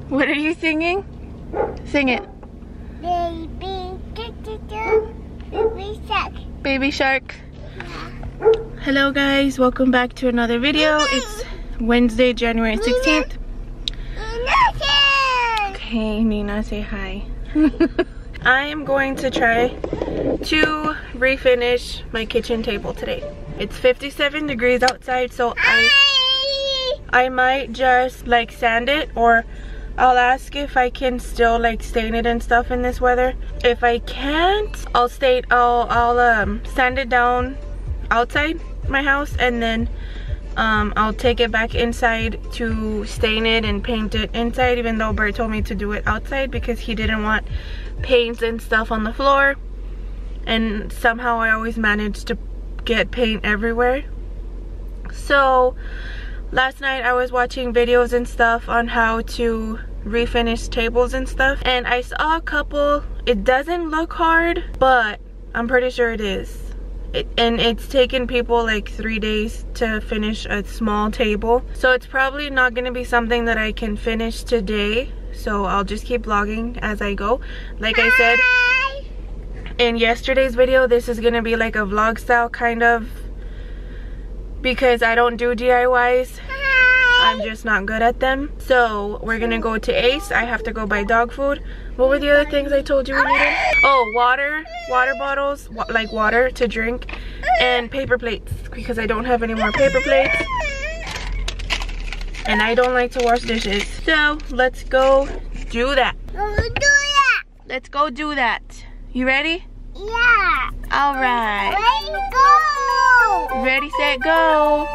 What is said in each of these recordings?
What are you singing? Sing it. Baby shark. Baby shark. Hello guys, welcome back to another video. It's Wednesday, January 16th. Okay, Nina, say hi. I am going to try to refinish my kitchen table today. It's 57 degrees outside, so I might just like sand it, or I'll ask if I can still like stain it and stuff in this weather. If I can't, I'll sand it down outside my house, and then I'll take it back inside to stain it and paint it inside, even though Bert told me to do it outside because he didn't want paint and stuff on the floor, and somehow I always manage to get paint everywhere. So last night I was watching videos and stuff on how to refinish tables and stuff, and I saw a couple. It doesn't look hard, but I'm pretty sure it is. And it's taken people like 3 days to finish a small table, so it's probably not going to be something that I can finish today, so I'll just keep vlogging as I go. Like I said in yesterday's video, this is going to be like a vlog style kind of, because I don't do DIYs. I'm just not good at them. So we're gonna go to Ace. I have to go buy dog food. What were the other things I told you we needed? Oh, water bottles, like water to drink, and paper plates, because I don't have any more paper plates, and I don't like to wash dishes. So let's go do that. Let's go do that. You ready? Yeah. All right. Let's go. Ready, set, go.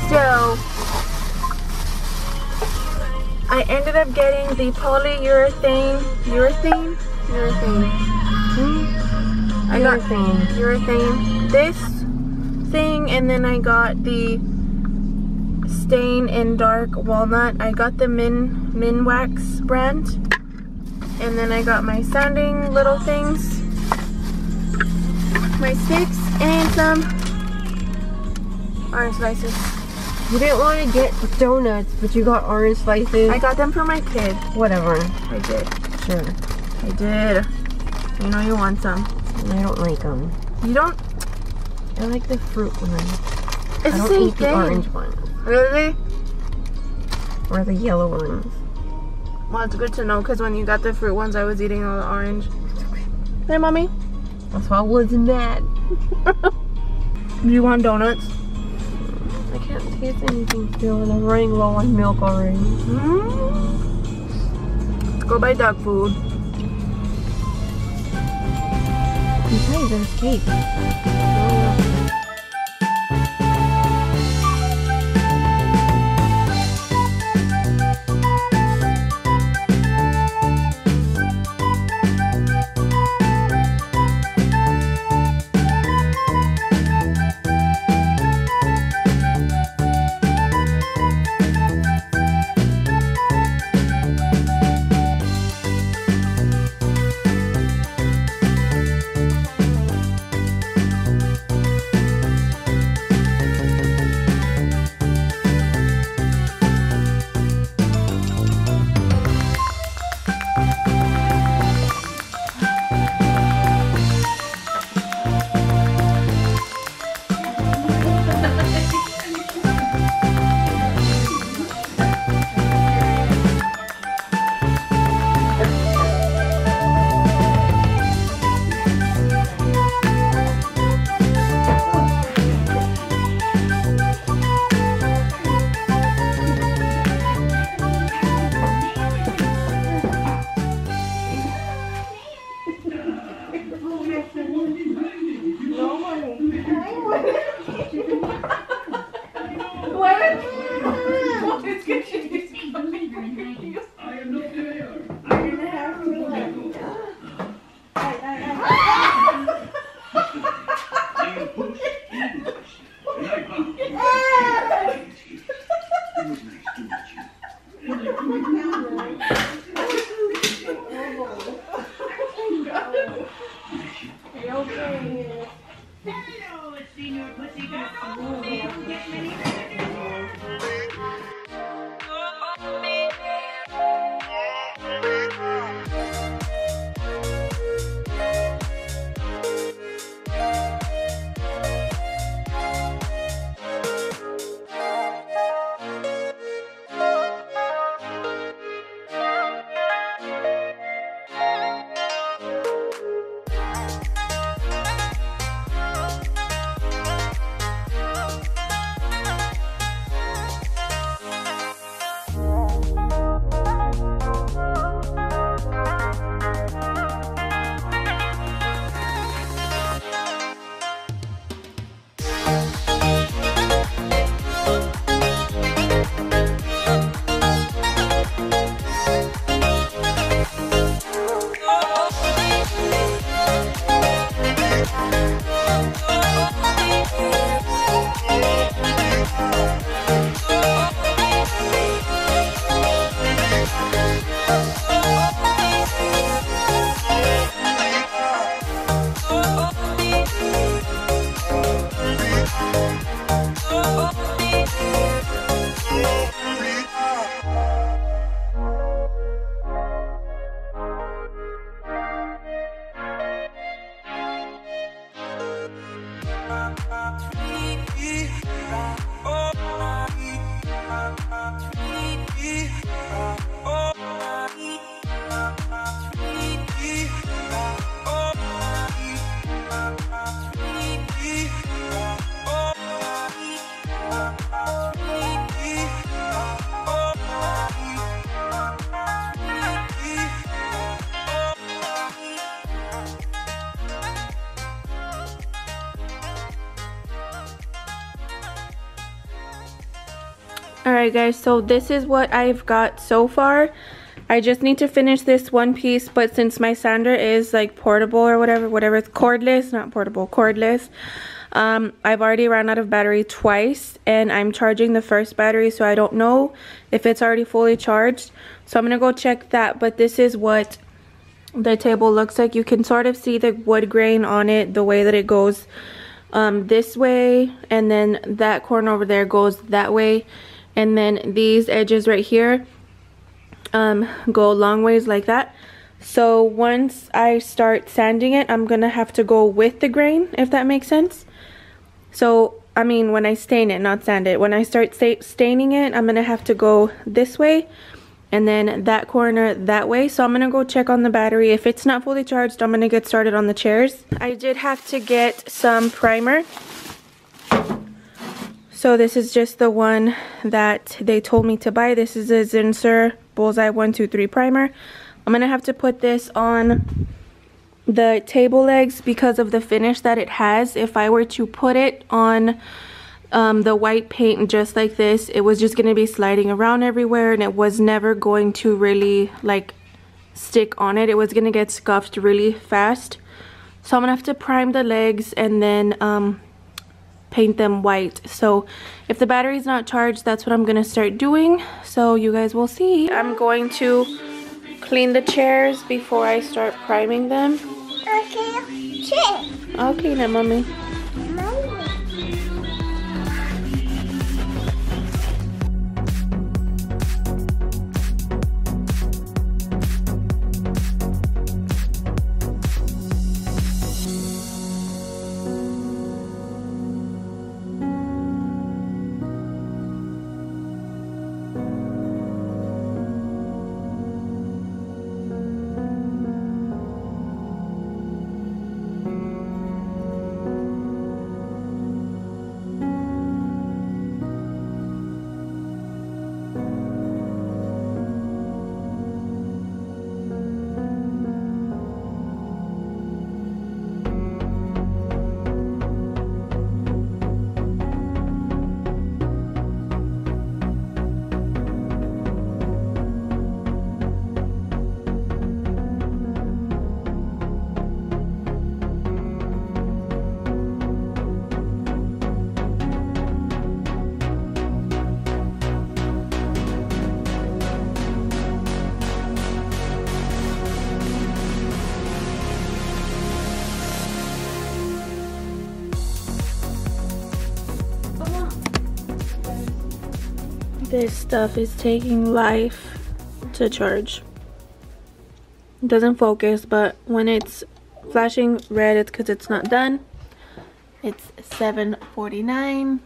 So I ended up getting the polyurethane. I got urethane, this thing, and then I got the stain in dark walnut. I got the Min Wax brand, and then I got my sanding little things, my sticks, and some orange slices. You didn't want to get donuts, but you got orange slices. I got them for my kid. Whatever. I did. Sure. I did. I know you want some. I don't like them. You don't? I like the fruit ones. It's I the don't same eat thing. the orange ones. Really? Or the yellow ones. Well, it's good to know, because when you got the fruit ones, I was eating all the orange. Hey, Mommy. That's why I wasn't mad. Do you want donuts? I can't taste anything still, and I'm running low on milk already. Let's go buy dog food. Besides, there's cake. Alright guys, so this is what I've got so far. I just need to finish this one piece, but since my sander is like portable or whatever, it's cordless, not portable, cordless. I've already run out of battery twice, and I'm charging the first battery, so I don't know if it's already fully charged. So I'm gonna go check that, but this is what the table looks like. You can sort of see the wood grain on it, the way that it goes this way, and then that corner over there goes that way. And then these edges right here go long ways like that. So once I start sanding it, I'm gonna have to go with the grain, if that makes sense. So I mean, when I stain it, not sand it, when I start staining it, I'm gonna have to go this way, and then that corner that way. So I'm gonna go check on the battery. If it's not fully charged, I'm gonna get started on the chairs. I did have to get some primer. So this is just the one that they told me to buy. This is a Zinsser Bullseye 123 primer. I'm gonna have to put this on the table legs because of the finish that it has. If I were to put it on the white paint just like this, it was just gonna be sliding around everywhere, and it was never going to really like stick on it. It was gonna get scuffed really fast. So I'm gonna have to prime the legs and then paint them white. So if the battery's not charged, that's what I'm gonna start doing. So you guys will see. I'm going to clean the chairs before I start priming them. Okay, chair. I'll clean it, mommy. This stuff is taking life to charge. It doesn't focus, but when it's flashing red, it's because it's not done. It's 7:49.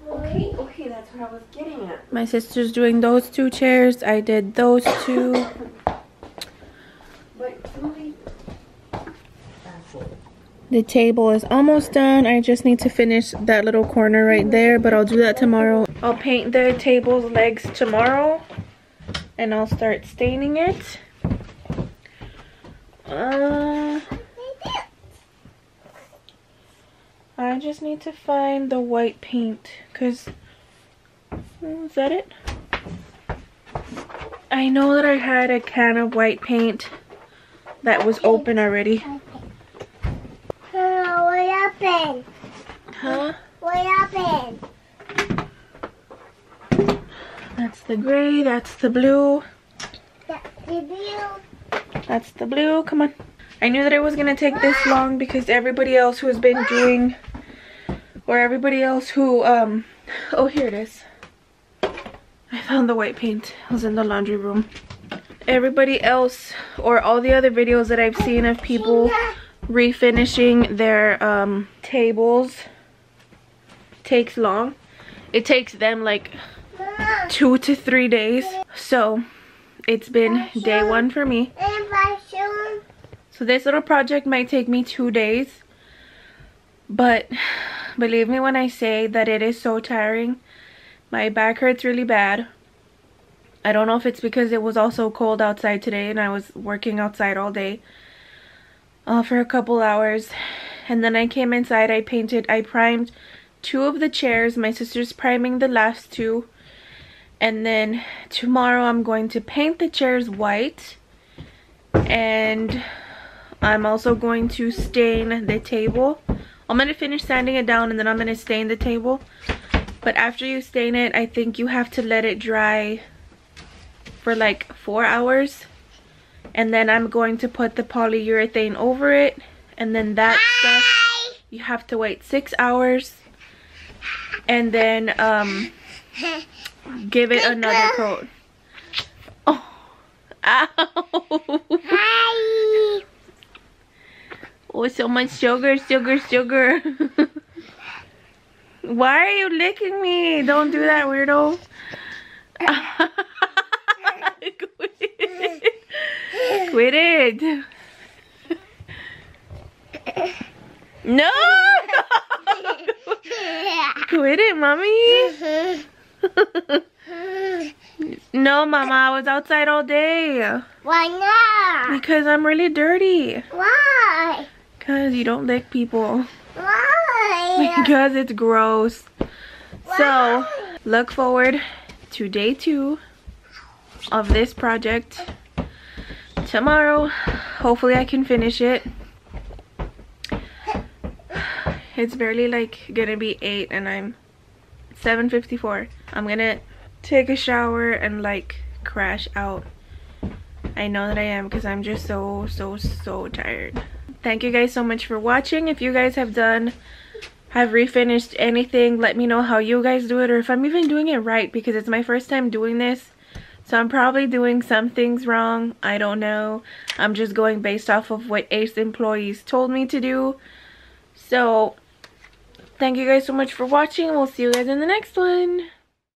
Okay, that's what I was getting at. My sister's doing those two chairs. I did those two. The table is almost done. I just need to finish that little corner right there, but I'll do that tomorrow. I'll paint the table's legs tomorrow, and I'll start staining it. I just need to find the white paint, because is that it? I know that I had a can of white paint that was open already. What happened? Huh? What happened? That's the gray, that's the blue. That's the blue. That's the blue. Come on. I knew that it was gonna take this long because everybody else who's been doing, or everybody else who oh, here it is. I found the white paint. It was in the laundry room. Everybody else, or all the other videos that I've seen of people refinishing their tables, takes long. It takes them like 2 to 3 days. So it's been day one for me. So this little project might take me 2 days, but believe me when I say that it is so tiring. My back hurts really bad. I don't know if it's because it was also cold outside today and I was working outside all day for a couple hours, and then I came inside. I primed 2 of the chairs. My sister's priming the last 2, and then tomorrow I'm going to paint the chairs white, and I'm also going to stain the table. I'm going to finish sanding it down, and then I'm going to stain the table. But after you stain it, I think you have to let it dry for like 4 hours. And then I'm going to put the polyurethane over it. And then that stuff, you have to wait 6 hours. And then give it another coat. Oh, ow. Hi. Oh, so much sugar, sugar, sugar. Why are you licking me? Don't do that, weirdo. Quit it. No. Quit it, mommy. No, mama, I was outside all day. Why not? Because I'm really dirty. Why? Because you don't lick people. Why? Because it's gross. So, look forward to day 2 of this project tomorrow. Hopefully I can finish it. It's barely like gonna be 8 and I'm 7:54. I'm gonna take a shower and like crash out. I know that I am, because I'm just so tired. Thank you guys so much for watching. If you guys have refinished anything, let me know how you guys do it, or if I'm even doing it right, because it's my first time doing this. So I'm probably doing some things wrong. I don't know. I'm just going based off of what ACE employees told me to do. So thank you guys so much for watching. We'll see you guys in the next one.